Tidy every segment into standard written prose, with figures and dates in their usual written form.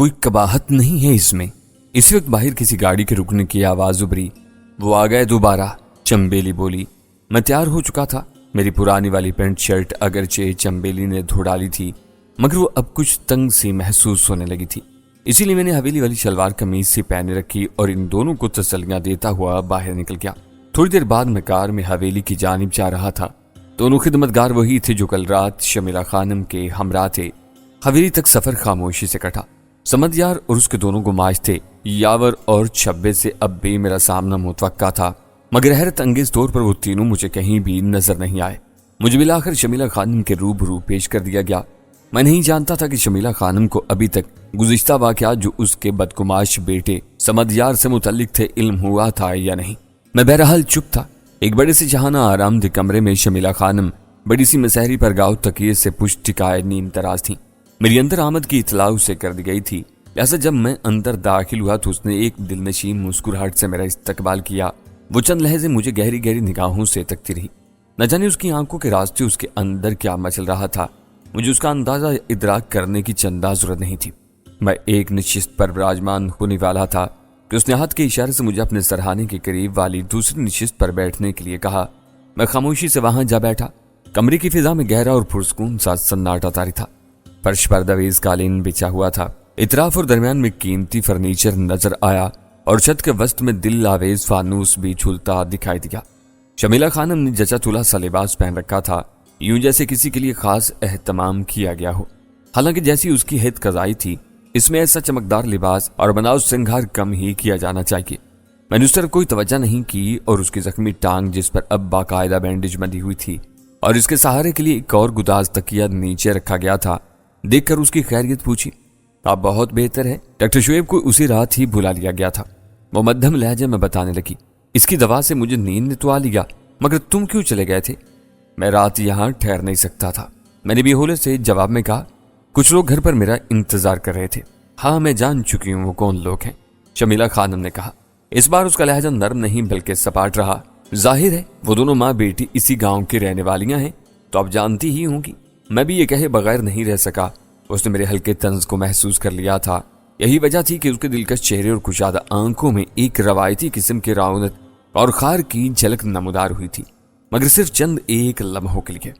کوئی قباحت نہیں ہے اس میں۔ اسی وقت باہر کسی گاڑی کے رکنے کی آواز ابھری۔ وہ آ گئے دوبارہ، چمبیلی بولی۔ میں تیار ہو چکا تھا۔ میری پرانی والی پینٹ شرٹ اگرچہ چمبیلی نے دھو ڈالی تھی مگر وہ اب کچھ تنگ سی محسوس ہونے لگی تھی، اسی لیے میں نے حویلی والی شلوار قمیض سے پہنے رکھی اور ان دونوں کو تسلیاں دیتا ہوا باہر نکل گیا۔ تھوڑی دیر بعد میں کار میں حویلی کی جانب جا رہا تھا۔ دونوں خدمتگار وہی تھے جو کل رات شمیلہ خانم کے ہمراہ تھے۔ حویلی تک سفر خاموشی سے کٹا۔ سمدیار اور اس کے دونوں گماش تھے۔ یاور اور چھبے سے اب بھی میرا سامنا متوقع تھا مگر حیرت انگیز طور پر وہ تینوں مجھے کہیں بھی نظر نہیں آئے۔ مجھے بالآخر شمیلہ خانم کے روبرو پیش کر دیا گیا۔ میں نہیں جانتا تھا کہ شمیلہ خانم کو ابھی تک گزشتہ واقعات جو اس کے بدگماش بیٹے سمدیار سے متعلق تھے علم ہوا تھا یا نہیں۔ میں بہرحال چپ تھا۔ ایک بڑے سے جہانہ آرام دہ کمرے میں شمیلہ خانم بڑی سی مسحری پر گاؤ تکیے سے پشت ٹکائے نیم تراز تھیں۔ میری اندر آمد کی اطلاع اسے کر دی گئی تھی، لہذا جب میں اندر داخل ہوا تو اس نے ایک دل نشین مسکراہٹ سے میرا استقبال کیا۔ وہ چند لحظے مجھے گہری گہری نگاہوں سے تکتی رہی۔ نہ جانے اس کی آنکھوں کے راستے اس کے اندر کیا مچل رہا تھا، مجھے اس کا اندازہ ادراک کرنے کی چندہ ضرورت نہیں تھی۔ میں ایک نشست پر براجمان ہونے والا تھا کہ اس نے ہاتھ کے اشارے سے مجھے اپنے سرہانے کے قریب والی دوسری نشست پر بیٹھنے کے لیے کہا۔ میں خاموشی سے وہاں جا بیٹھا۔ کمرے کی فضا میں گہرا اور پرسکون سا سناٹا طاری تھا۔ فرش پر دویز قالین بچھا ہوا تھا۔ اطراف اور درمیان میں قیمتی فرنیچر نظر آیا اور چھت کے وسط میں دل آویز فانوس بھی جھولتا دکھائی دیا۔ شمیلہ خانم نے جچا تلا سا لباس پہن رکھا تھا، یوں جیسے کسی کے لیے خاص اہتمام کیا گیا ہو۔ حالانکہ جیسی اس کی ہیت قضائی تھی، اس میں ایسا چمکدار لباس اور بناؤ سنگھار کم ہی کیا جانا چاہیے۔ میں نے اس طرف کوئی توجہ نہیں کی اور اس کی زخمی ٹانگ جس پر اب باقاعدہ بینڈیج بندھی ہوئی تھی اور اس کے سہارے کے لیے ایک اور گداز تکیہ نیچے رکھا گیا تھا، دیکھ کر اس کی خیریت پوچھی۔ آپ بہت بہتر ہے۔ ڈاکٹر شعیب کو اسی رات ہی بلا لیا گیا تھا۔ وہ مدھم لہجے میں بتانے لگی۔ اس کی دوا سے مجھے نیند نے تو آ لیا، مگر تم کیوں چلے گئے تھے؟ میں رات یہاں ٹھہر نہیں سکتا تھا، میں نے بھی ہولے سے جواب میں کہا۔ کچھ لوگ گھر پر میرا انتظار کر رہے تھے۔ ہاں میں جان چکی ہوں وہ کون لوگ ہیں، شمیلہ خانم نے کہا۔ اس بار اس کا لہجہ نرم نہیں بلکہ سپاٹ رہا۔ ظاہر ہے وہ دونوں ماں بیٹی اسی گاؤں کی رہنے والیاں ہیں، تو اب جانتی ہی ہوں گی۔ میں بھی یہ کہے بغیر نہیں رہ سکا۔ اس نے میرے ہلکے طنز کو محسوس کر لیا تھا۔ یہی وجہ تھی کہ اس کے دلکش چہرے اور کشادہ آنکھوں میں ایک روایتی قسم کی رعونت اور خار کی جھلک نمودار ہوئی تھی، مگر صرف چند ایک لمحوں کے لیے۔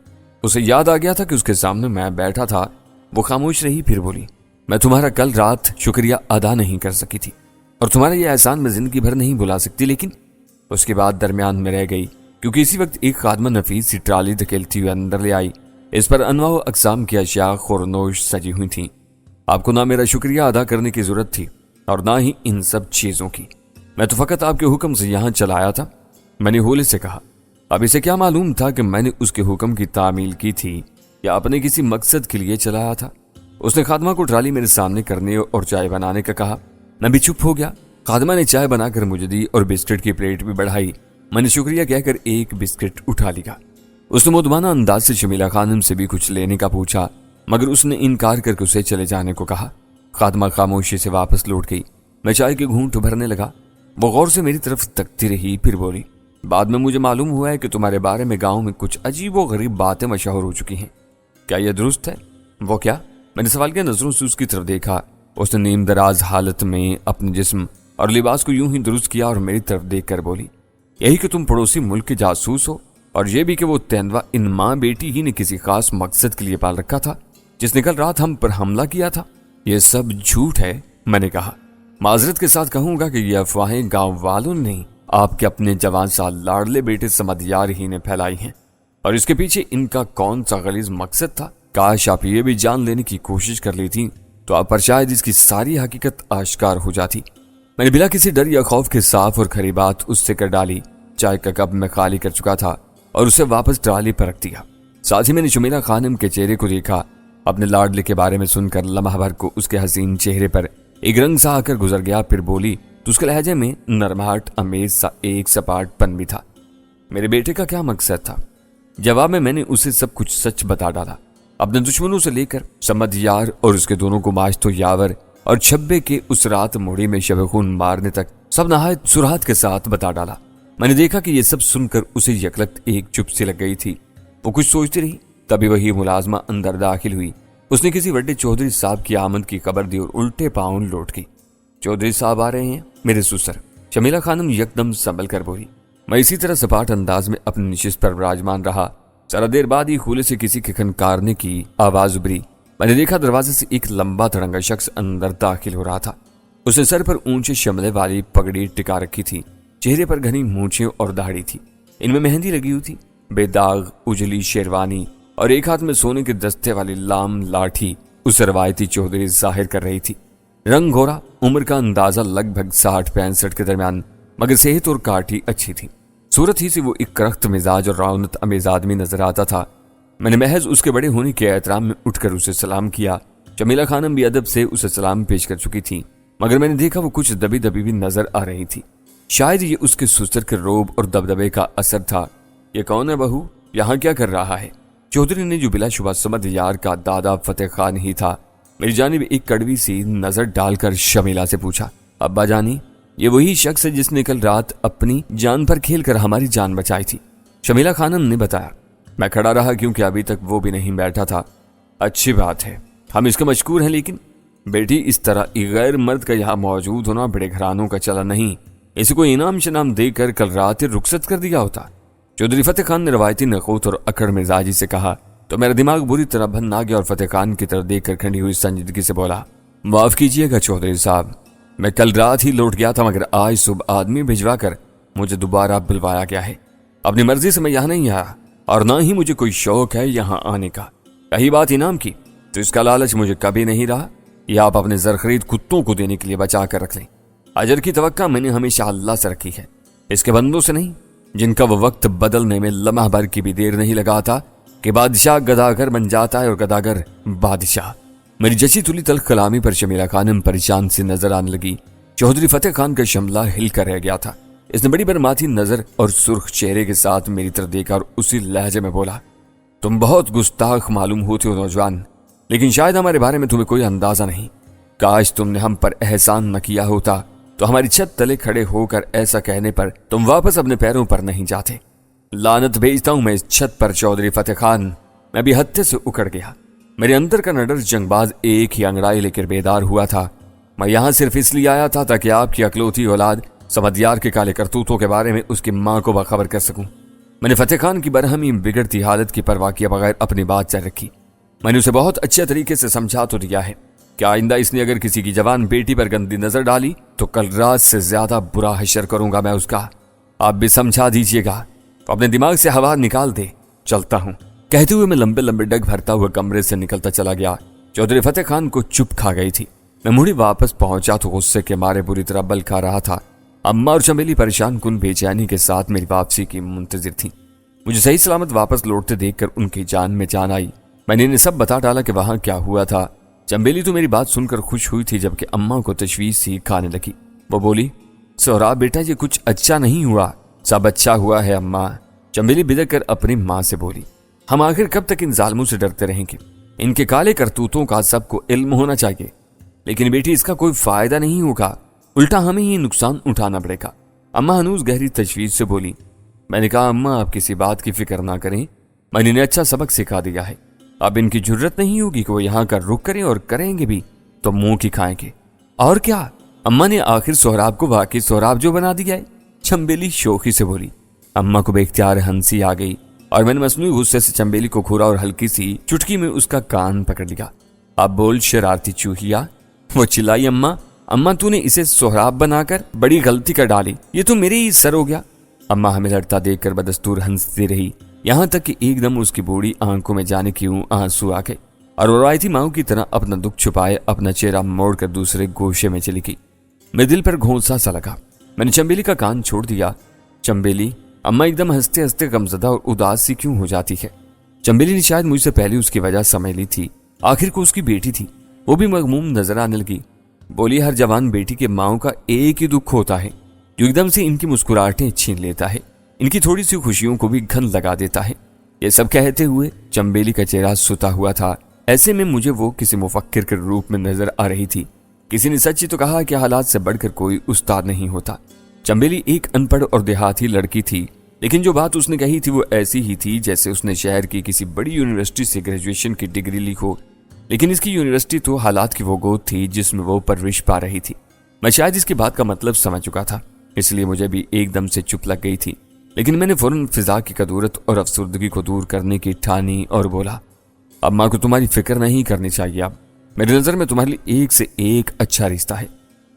اسے یاد آ گیا تھا کہ اس کے سامنے میں بیٹھا تھا۔ وہ خاموش رہی، پھر بولی۔ میں تمہارا کل رات شکریہ ادا نہیں کر سکی تھی اور تمہارا یہ احسان میں زندگی بھر نہیں بھلا سکتی، لیکن اس کے بعد درمیان میں رہ گئی کیونکہ اسی وقت ایک خادمہ نفیس سی ٹرالی دھکیلتی ہوئے اندر لے آئی۔ اس پر انواع و اقسام کی اشیاء خورنوش سجی ہوئی تھیں۔ آپ کو نہ میرا شکریہ ادا کرنے کی ضرورت تھی اور نہ ہی ان سب چیزوں کی، میں تو فقط آپ کے حکم سے یہاں چلا آیا تھا، میں نے ہولے سے کہا۔ اب اسے کیا معلوم تھا کہ میں نے اس کے حکم کی تعمیل کی تھی یا اپنے کسی مقصد کے لیے چلا آیا تھا۔ اس نے خادمہ کو ٹرالی میرے سامنے کرنے اور چائے بنانے کا کہا۔ میں بھی چپ ہو گیا۔ خادمہ نے چائے بنا کر مجھے دی اور بسکٹ کی پلیٹ بھی بڑھائی۔ میں نے شکریہ کہہ کر ایک بسکٹ اٹھا لیا۔ اس نے مدمانہ انداز سے شمیلہ خانم سے بھی کچھ لینے کا پوچھا، مگر اس نے انکار کر کے اسے چلے جانے کو کہا۔ خادمہ خاموشی سے واپس لوٹ گئی۔ میں چائے کے گھونٹ بھرنے لگا۔ وہ غور سے میری طرف تکتی رہی، پھر بولی۔ بعد میں مجھے معلوم ہوا ہے کہ تمہارے بارے میں گاؤں میں کچھ عجیب و غریب باتیں مشہور ہو چکی ہیں، کیا یہ درست ہے؟ وہ کیا؟ میں نے سوالیہ نظروں سے اس کی طرف دیکھا۔ اس نے نیم دراز حالت میں اپنے جسم اور لباس کو یوں ہی درست کیا اور میری طرف دیکھ کر بولی، یہی کہ تم پڑوسی ملک کے جاسوس ہو، اور یہ بھی کہ وہ تیندوا ان ماں بیٹی ہی نے کسی خاص مقصد کے لیے پال رکھا تھا جس نے کل رات ہم پر حملہ کیا تھا۔ یہ سب جھوٹ ہے، میں نے کہا۔ معذرت کے ساتھ کہوں گا کہ یہ افواہیں گاؤں والوں نے نہیں، آپ کے اپنے جوان سال لاڈلے بیٹے سمدیار ہی نے پھیلائی ہیں، اور اس کے پیچھے ان کا کون سا غلیظ مقصد تھا؟ کاش آپ یہ بھی جان لینے کی کوشش کر لی تھی تو آپ پر شاید اس کی ساری حقیقت آشکار ہو جاتی۔ میں نے بلا کسی ڈر یا خوف کے صاف اور کھری بات اس سے کر ڈالی۔ چائے کا کپ میں خالی کر چکا تھا اور اسے واپس ٹرالی پر رکھ دیا۔ ساتھ ہی میں نے شمیلہ خانم کے چہرے کو دیکھا۔ اپنے لاڈلے کے بارے میں سن کر لمحہ بھر کو اس کے حسین چہرے پر ایک رنگ سا آ کر گزر گیا، پھر بولی تو اس کے لہجے میں نرماہٹ امیز سا ایک سپاٹ پن بھی تھا۔ میرے بیٹے کا کیا مقصد تھا؟ جواب میں نے اسے سب کچھ سچ بتا ڈالا۔ اپنے دشمنوں سے لے کر سمدیار اور اس کے دونوں گماش تو یاور اور چھبے کے اس رات موڑی میں شب خون مارنے تک سب نہایت سرعت کے ساتھ بتا ڈالا۔ میں نے دیکھا کہ یہ سب سن کر اسے یکلخت ایک چپ سی لگ گئی تھی۔ وہ کچھ سوچتی رہی، تبھی وہی ملازمہ اندر داخل ہوئی۔ اس نے کسی بڑے چودھری صاحب کی آمد کی خبر دی اور الٹے پاؤں لوٹ گئی۔ چودھری صاحب آ رہے ہیں میرے سسر، شمیلہ خانم یکدم سنبھل کر بولی۔ میں اسی طرح سپاٹ انداز میں اپنی نشست پر براجمان رہا۔ ذرا دیر بعد ہی کھولے سے کسی کے کھنکارنے کی آواز ابری۔ میں نے دیکھا دروازے سے ایک لمبا تڑنگا شخص اندر داخل ہو رہا تھا۔ اس نے سر پر اونچے شملے والی پگڑی ٹکا رکھی تھی، چہرے پر گھنی مونچھیں اور داڑھی تھی، ان میں مہندی لگی ہوئی تھی۔ بے داغ اجلی شیروانی اور ایک ہاتھ میں سونے کے دستے والی لام لاٹھی اس روایتی چودھری ظاہر کر رہی تھی۔ رنگ گورا، عمر کا اندازہ لگ بھگ 60-65 کے درمیان، مگر صحت اور کاٹھی اچھی تھی۔ صورت ہی سے وہ ایک کرخت مزاج اور رونت امیز آدمی نظر آتا تھا۔ میں نے محض اس کے بڑے ہونے کے احترام میں اٹھ کر اسے سلام کیا۔ شمیلہ خانم بھی ادب سے اسے سلام پیش کر چکی تھی، مگر میں نے دیکھا وہ کچھ دبی دبی بھی نظر آ رہی تھی۔ شاید یہ اس کے سسر کے روب اور دبدبے کا اثر تھا۔ یہ کون ہے بہو؟ یہاں کیا کر رہا ہے؟ چودھری نے جو بلا شبہ سمد یار کا دادا فتح خان ہی تھا، میری جانب ایک کڑوی سی نظر ڈال کر شمیلہ سے پوچھا، ابا جانی، یہ وہی شخص ہے جس نے کل رات اپنی جان پر کھیل کر ہماری جان بچائی تھی؟ شمیلہ خانم نے بتایا۔ میں کھڑا رہا کیونکہ ابھی تک وہ بھی نہیں بیٹھا تھا۔ اچھی بات ہے، ہم اس کا مشکور ہیں، لیکن بیٹی اس طرح ایک غیر مرد کا یہاں موجود ہونا بڑے گھرانوں کا چلا نہیں۔ اسے کوئی انعام شنام دے کر کل رات رخصت کر دیا ہوتا۔ چودھری فتح خان نے روایتی نخوت اور اکڑ مزاجی سے کہا تو میرا دماغ بری طرح بھن آ گیا اور فتح خان کی طرف دیکھ کر کھڑی ہوئی سنجیدگی سے بولا، معاف کیجیے گا چودھری صاحب، میں کل رات ہی لوٹ گیا تھا، مگر آج صبح آدمی بھجوا کر مجھے دوبارہ بلوایا گیا ہے۔ اپنی مرضی سے میں یہاں نہیں آیا اور نہ ہی مجھے کوئی شوق ہے یہاں آنے کا۔ کہی بات انعام کی تو اس کا لالچ مجھے کبھی نہیں رہا، یہ آپ اپنے زرخرید کتوں کو دینے کے لیے بچا کر رکھ لیں۔ اجر کی توقع میں نے ہمیشہ اللہ سے رکھی ہے، اس کے بندوں سے نہیں، جن کا وہ وقت بدلنے میں لمحہ بھر کی بھی دیر نہیں لگاتا کہ بادشاہ گداگر بن جاتا ہے اور گداگر بادشاہ۔ میری جچی تلی تلخ کلامی پر شمیلہ خانم پریشان سی نظر آنے لگی۔ چودھری فتح خان کا شملہ ہل کر رہ گیا تھا۔ اس نے بڑی برماتی نظر اور سرخ چہرے کے ساتھ میری طرف دیکھا اور اسی لہجے میں بولا، تم بہت گستاخ معلوم ہوتے ہو نوجوان، لیکن شاید ہمارے بارے میں تمہیں کوئی اندازہ نہیں۔ کاش تم نے ہم پر احسان نہ کیا ہوتا تو ہماری چھت تلے کھڑے ہو کر ایسا کہنے پر تم واپس اپنے پیروں پر نہیں جاتے۔ لعنت بھیجتا ہوں میں اس چھت پر چودھری فتح خان، میں بھی ہتھے سے اکڑ گیا۔ میرے اندر کا نڈر جنگ باز ایک ہی انگڑائی لے کر بیدار ہوا تھا۔ میں یہاں صرف اس لیے آیا تھا تاکہ آپ کی اکلوتی اولاد سمدیار کے کالے کرتوتوں کے بارے میں اس کی ماں کو باخبر کر سکوں۔ میں نے فتح خان کی برہمی بگڑتی حالت کی پرواہ کیے بغیر اپنی بات جاری رکھی۔ میں نے اسے بہت اچھے طریقے سے سمجھا تو دیا ہے کہ آئندہ اس نے اگر کسی کی جوان بیٹی پر گندی نظر ڈالی تو کل رات سے زیادہ برا حشر کروں گا میں اس کا۔ آپ بھی سمجھا دیجیے گا، اپنے دماغ سے ہوا نکال دے، چلتا ہوں۔ کہتے ہوئے میں لمبے لمبے ڈگ بھرتا ہوا کمرے سے نکلتا چلا گیا۔ چودھری فتح خان کو چپ کھا گئی تھی۔ میں مڑی واپس پہنچا تو غصے کے مارے بری طرح بل کھا رہا تھا۔ اماں اور چمیلی پریشان کن بے چینی کے ساتھ میری واپسی کی منتظر تھیں۔ مجھے صحیح سلامت واپس لوٹتے دیکھ کر ان کی جان میں جان آئی۔ میں نے انہیں سب بتا ڈالا کہ وہاں کیا ہوا تھا۔ چمبیلی تو میری بات سن کر خوش ہوئی تھی، جبکہ اماں کو تشویش سی کھانے لگی۔ وہ بولی، سہراب بیٹا یہ کچھ اچھا نہیں ہوا، سب اچھا ہوا ہے اماں۔ چمبیلی بدک کر اپنی ماں سے بولی، ہم آخر کب تک ان ظالموں سے ڈرتے رہیں گے؟ ان کے کالے کرتوتوں کا سب کو علم ہونا چاہیے، لیکن بیٹی اس کا کوئی فائدہ نہیں ہوگا، الٹا ہمیں ہی نقصان اٹھانا پڑے گا۔ اماں ہنوز گہری تشویش سے بولی۔ میں نے کہا، اماں آپ کسی بات کی فکر نہ کریں، میں نے انہیں اچھا سبق سکھا دیا ہے۔ اب ان کی جرت نہیں ہوگی کہ وہ یہاں کا رخ کریں، اور کریں گے بھی تو منہ کی کھائیں گے۔ اور کیا؟ اماں نے آخر سہراب کو واقعی سہراب جو بنا دیا ہے، چمبیلی شوخی سے بولی۔ اماں کو بے اختیار ہنسی آ گئی اور میں نے مصنوعی غصے سے چمبیلی کو گھورا اور ہلکی سی چٹکی میں اس کا کان پکڑ لیا۔ اب بول شرارتی چوہیا، وہ چلائی۔ اماں تو نے اسے سہراب بنا کر بڑی غلطی کر ڈالی، یہ تو میرے ہی سر ہو گیا۔ اماں ہمیں لڑتا دیکھ کر بدستور ہنستی رہی، یہاں تک کہ ایک دم اس کی بوڑھی آنکھوں میں جانے کیوں آنسو آ گئے اور وہ روایتی ماؤں کی طرح اپنا دکھ چھپائے اپنا چہرہ موڑ کر دوسرے گوشے میں چلی گئی۔ میرے دل پر گھونسا سا لگا۔ میں نے چمبیلی کا کان چھوڑ دیا۔ چمبیلی، اماں ایک دم ہنستے ہنستے غمزدہ اور اداس سی کیوں ہو جاتی ہے؟ چمبیلی نے شاید مجھ سے پہلے اس کی وجہ سمجھ لی تھی۔ آخر کو اس کی بیٹی تھی، وہ بھی مغموم نظر آنے لگی۔ بولی، ہر جوان بیٹی کے ماؤں کا ایک ہی دکھ ہوتا ہے جو ایک دم سے ان کی مسکراہٹیں چھین لیتا ہے، ان کی تھوڑی سی خوشیوں کو بھی گھن لگا دیتا ہے۔ یہ سب کہتے ہوئے چمبیلی کا چہرہ ستا ہوا تھا، ایسے میں مجھے وہ کسی مفکر کے روپ میں نظر آ رہی تھی۔ کسی نے سچ ہی تو کہا کہ حالات سے بڑھ کر کوئی استاد نہیں ہوتا۔ چمبیلی ایک ان پڑھ اور دیہاتی لڑکی تھی، لیکن جو بات اس نے کہی تھی وہ ایسی ہی تھی جیسے اس نے شہر کی کسی بڑی یونیورسٹی سے گریجویشن کی ڈگری لی ہو، لیکن اس کی یونیورسٹی تو حالات کی وہ گود تھی جس میں وہ پرورش پا رہی تھی۔ میں شاید اس کی بات کا مطلب سمجھ چکا تھا، اس لیے مجھے بھی ایک دم سے چپ لگ گئی تھی، لیکن میں نے فوراً فضا کی کدورت اور افسردگی کو دور کرنے کی ٹھانی اور بولا، اماں کو تمہاری فکر نہیں کرنی چاہیے، اب میری نظر میں تمہارے لیے ایک سے ایک اچھا رشتہ ہے،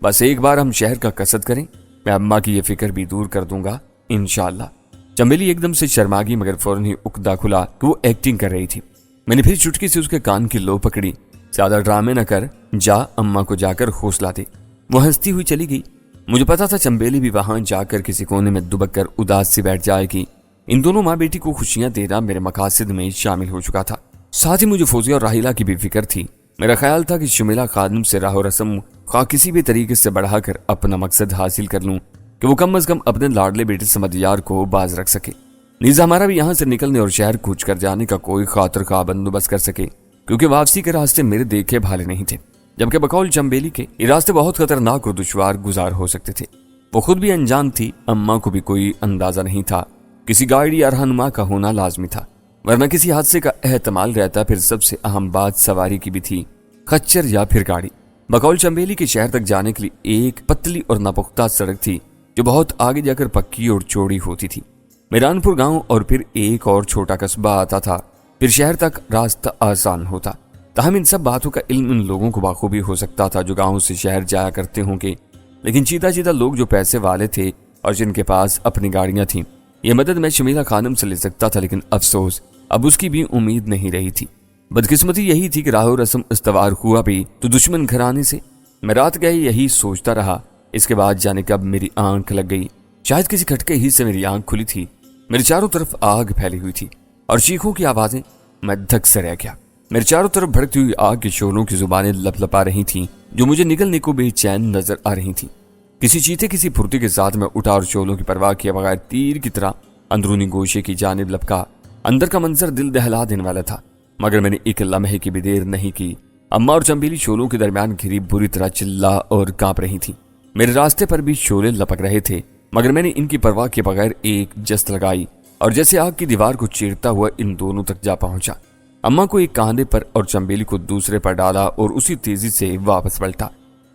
بس ایک بار ہم شہر کا قصد کریں، میں اماں کی یہ فکر بھی دور کر دوں گا انشاءاللہ۔ چنبیلی ایک دم سے شرما گئی، مگر فوراً ہی عقدہ کھلا کہ وہ ایکٹنگ کر رہی تھی۔ میں نے پھر چٹکی سے اس کے کان کی لو پکڑی، زیادہ ڈرامے نہ کر، جا اماں کو جا کر حوصلہ دے۔ وہ ہنستی ہوئی چلی گئی۔ مجھے پتا تھا چنبیلی بھی وہاں جا کر کسی کونے میں دبک کر اداس سی بیٹھ جائے گی۔ ان دونوں ماں بیٹی کو خوشیاں دینا میرے مقاصد میں شامل ہو چکا تھا۔ ساتھ ہی مجھے فوزیہ اور راحیلہ کی بھی فکر تھی۔ میرا خیال تھا کہ شمیلہ خانم سے راہ و رسم خواہ کسی بھی طریقے سے بڑھا کر اپنا مقصد حاصل کر لوں کہ وہ کم از کم اپنے لاڈلے بیٹے سمدیار کو باز رکھ سکے، نیز ہمارا بھی یہاں سے نکلنے اور شہر کوچ کر جانے کا کوئی خاطر خواہ بندوبست کر سکے، کیونکہ واپسی کے راستے میرے دیکھے بھالے نہیں تھے، جبکہ بقول چنبیلی کے یہ راستے بہت خطرناک اور دشوار گزار ہو سکتے تھے۔ وہ خود بھی انجان تھی، اماں کو بھی کوئی اندازہ نہیں تھا، کسی گائیڈ یا رہنما کا ہونا لازمی تھا، ورنہ کسی حادثے کا احتمال رہتا۔ پھر سب سے اہم بات سواری کی بھی تھی، خچر یا پھر گاڑی۔ بقول چنبیلی کے شہر تک جانے کے لیے ایک پتلی اور ناپختہ سڑک تھی جو بہت آگے جا کر پکی اور چوڑی ہوتی تھی۔ میرانپور گاؤں اور پھر ایک اور چھوٹا قصبہ آتا تھا، پھر شہر تک راستہ آسان ہوتا۔ تاہم ان سب باتوں کا علم ان لوگوں کو بخوبی ہو سکتا تھا جو گاؤں سے شہر جایا کرتے ہوں گے، لیکن چیتا چیتا لوگ جو پیسے والے تھے اور جن کے پاس اپنی گاڑیاں تھیں، یہ مدد میں شمیلہ خانم سے لے سکتا تھا، لیکن افسوس اب اس کی بھی امید نہیں رہی تھی۔ بدقسمتی یہی تھی کہ راہ و رسم استوار ہوا بھی تو دشمن گھرانے سے۔ میں رات گئے یہی سوچتا رہا، اس کے بعد جانے کب میری آنکھ لگ گئی، شاید کسی کھٹکے ہی سے میری آنکھ کھلی تھی۔ میرے چاروں طرف آگ پھیلی ہوئی تھی اور چیخوں کی آوازیں، میں دھک سے رہ گیا۔ میرے چاروں طرف بھڑکتی ہوئی آگ کے شعلوں کی زبانیں لپ لپا رہی تھیں جو مجھے نگلنے کو بے چین نظر آ رہی تھیں۔ کسی چیتے کسی پھرتی کے ساتھ میں اٹھا اور شعلوں کی پرواہ کیے بغیر تیر کی طرح اندرونی گوشے کی جانب لپکا۔ اندر کا منظر دل دہلا دینے والا تھا، مگر میں نے ایک لمحے کی بھی دیر نہیں کی۔ اماں اور چنبیلی شعلوں کے درمیان گھری بری طرح چلا اور کانپ رہی تھی۔ میرے راستے پر بھی شعلے لپک رہے تھے، مگر میں نے ان کی پرواہ کے بغیر ایک جست لگائی اور جیسے آگ کی دیوار کو چیرتا ہوا ان دونوں تک جا پہنچا۔ اماں کو ایک کاندھے پر اور چنبیلی کو دوسرے پر ڈالا اور اسی تیزی سے واپس پلٹا۔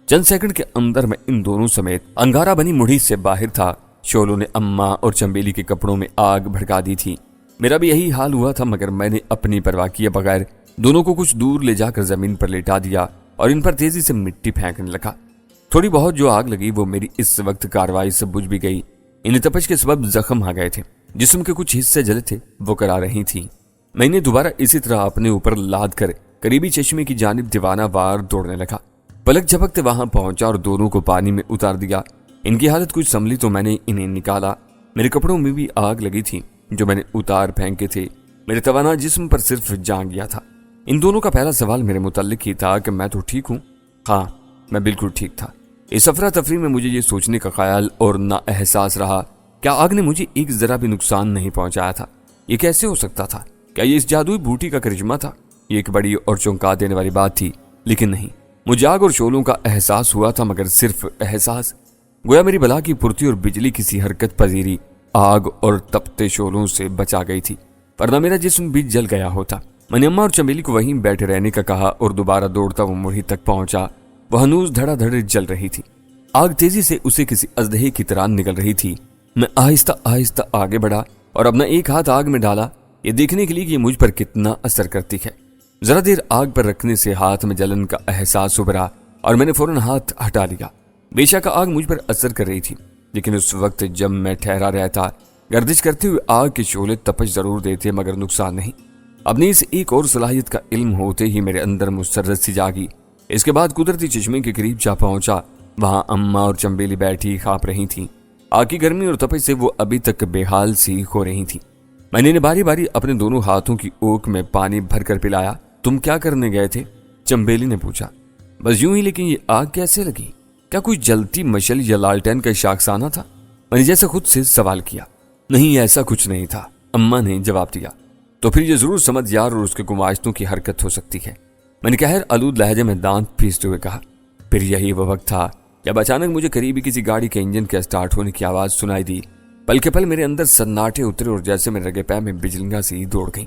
چند سیکنڈ کے اندر میں ان دونوں سمیت انگارہ بنی مڑھی سے باہر تھا۔ شعلوں نے اماں اور چنبیلی کے کپڑوں میں آگ بھڑکا دی تھی۔ میرا بھی یہی حال ہوا تھا، مگر میں نے اپنی پرواہ کیے بغیر دونوں کو کچھ دور لے جا کر زمین پر لیٹا دیا اور ان پر تیزی سے مٹی پھینکنے لگا۔ تھوڑی بہت جو آگ لگی وہ میری اس وقت کارروائی سے بجھ بھی گئی۔ انہیں تپش کے سبب زخم آ گئے تھے، جسم کے کچھ حصے جلے تھے، وہ کرا رہی تھی۔ میں نے دوبارہ اسی طرح اپنے اوپر لاد کر قریبی چشمے کی جانب دیوانہ وار دوڑنے لگا۔ پلک جھپکتے وہاں پہنچا اور دونوں کو پانی میں اتار دیا۔ ان کی حالت کچھ سنبھلی تو میں نے انہیں نکالا۔ میرے کپڑوں میں بھی آگ لگی تھی جو میں نے اتار پھینکے تھے۔ میرے توانا جسم پر صرف جان گیا تھا۔ ان دونوں کا پہلا سوال میرے متعلق ہی تھا کہ میں تو ٹھیک ہوں۔ ہاں، میں بالکل ٹھیک تھا۔ اس افراتفری میں مجھے یہ سوچنے کا خیال اور نہ احساس رہا کیا آگ نے مجھے ایک ذرا بھی نقصان نہیں پہنچایا تھا؟ یہ کیسے ہو سکتا تھا؟ کیا یہ اس جادوئی بوٹی کا کرشمہ تھا؟ یہ ایک بڑی اور چونکا دینے والی بات تھی، لیکن نہیں، مجھے آگ اور شعلوں کا احساس ہوا تھا، مگر صرف احساس۔ گویا میری بلا کی پھرتی اور بجلی کسی حرکت پذیری آگ اور تپتے شعلوں سے بچا گئی تھی، ورنہ میرا جسم بھی جل گیا ہوتا۔ میں نے اماں اور چنبیلی کو وہیں بیٹھے رہنے کا کہا اور دوبارہ دوڑتا وہ مڑھی تک پہنچا۔ وہ ہنوز دھڑا دھڑ جل رہی تھی، آگ تیزی سے اسے کسی اژدہے کی طرح نکل رہی تھی۔ میں آہستہ آہستہ آگے بڑھا اور اپنا ایک ہاتھ آگ میں ڈالا، یہ دیکھنے کے لیے کہ یہ مجھ پر کتنا اثر کرتی ہے۔ ذرا دیر آگ پر رکھنے سے ہاتھ میں جلن کا احساس ابھرا اور میں نے فوراً ہاتھ ہٹا لیا۔ بے شک آگ مجھ پر اثر کر رہی تھی، لیکن اس وقت جب میں ٹھہرا رہتا، گردش کرتے ہوئے آگ کے شعلے تپش ضرور دیتے مگر نقصان نہیں۔ اپنی اس ایک اور صلاحیت کا علم ہوتے ہی میرے اندر مسرت سی جاگی۔ اس کے بعد قدرتی چشمے کے قریب جا پہنچا۔ وہاں اماں اور چنبیلی بیٹھی کھاپ رہی تھیں۔ آگ کی گرمی اور تپش سے وہ ابھی تک بے حال سی ہو رہی تھیں۔ میں نے باری باری اپنے دونوں ہاتھوں کی اوک میں پانی بھر کر پلایا۔ تم کیا کرنے گئے تھے؟ چنبیلی نے پوچھا۔ بس یوں ہی، لیکن یہ آگ کیسے لگی؟ کیا کوئی جلتی مشل یا لالٹین کا شاخسانہ تھا؟ میں نے جیسے خود سے سوال کیا۔ نہیں، ایسا کچھ نہیں تھا، اماں نے جواب دیا۔ تو پھر یہ ضرور سمجھ یار اور اس کے گماشتوں کی حرکت ہو سکتی ہے، میں نے قہر آلود لہجے میں دانت پیستے ہوئے کہا۔ پھر یہی وہ وقت تھا جب اچانک مجھے قریبی کسی گاڑی کے انجن کے اسٹارٹ ہونے کی آواز سنائی دی۔ پل کے پل میرے اندر سناٹے اترے اور جیسے میرے رگے پے میں بجلیاں سی دوڑ گئیں۔